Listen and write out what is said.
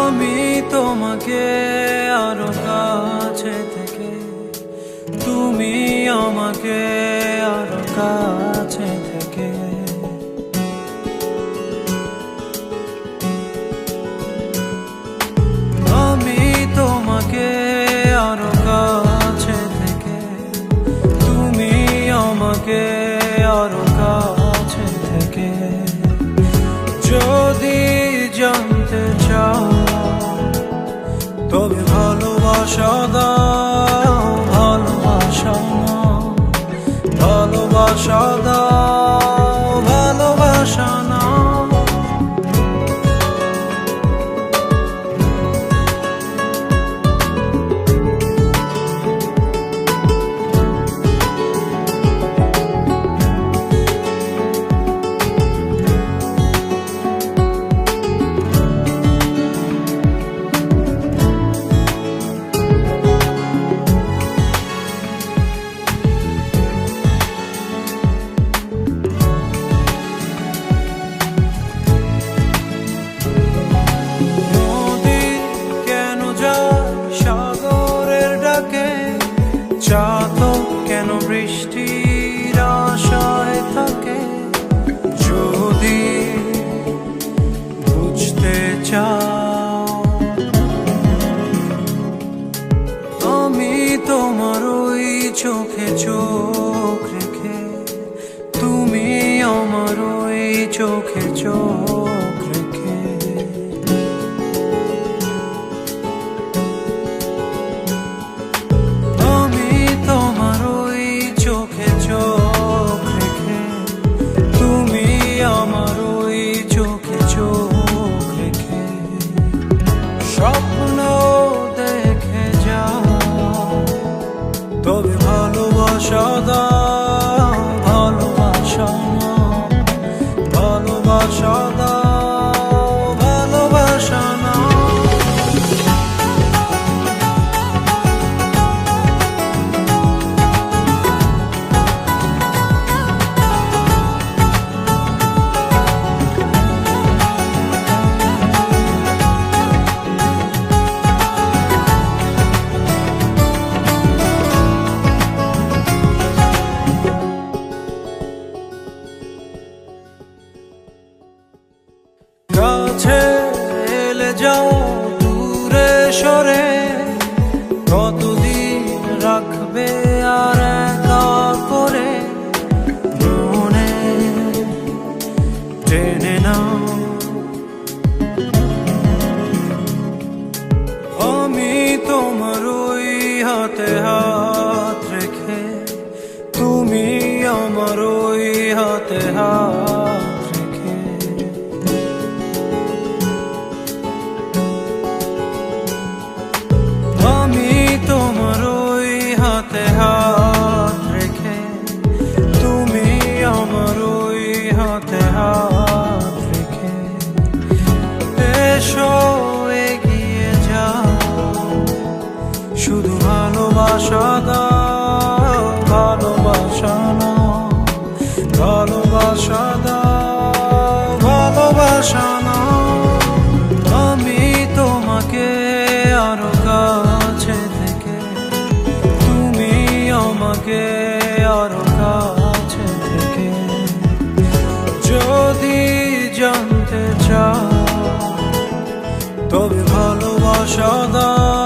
আমি তোমাকে আরো কাছে থেকে, তুমি আমাকে আরো কাছে থেকে। আমি তোমাকে আরো কাছে থেকে, তুমি আমাকে আরো কাছে থেকে। যদি জানতে চাও তবে ভালোবাসা দাও, ভালোবাসা নাও, ভালোবাসা দাও, ভালোবাসা নাও। চাতক কেন বৃষ্টির আশায় থাকে? যদি বুঝতে চাও, আমি তোমার ওই চোখে চোখ রেখে, তুমি আমার ওই চোখে চোখ রেখে। স্বপ্ন দেখে যাও, তবে ভালোবাসা দাও, ভালোবাসা নাও, ভালোবাসা দাও, ভালোবাসা নাও। কাছে এলে যাও দূরে সরে, কতদিন রাখবে আর একা করে? মনে টেনে নাও, আমি তোমার ওই হাতে হাত রেখে, তুমি আমার ওই হাতে হাত রেখে। আমি তোমার ওই হাতে হাত রেখে, তুমি আমার ওই হাতে হাত রেখে। এসো এগিয়ে যাও, শুধু ভালোবাসা দাও, ভালোবাসা নাও, ভালোবাসা দাও, ভালোবাসা নাও। আমি তোমাকে আরো কাছে থেকে, তুমি আমাকে আরো কাছে থেকে। যদি জানতে চাও তবে ভালোবাসা দাও,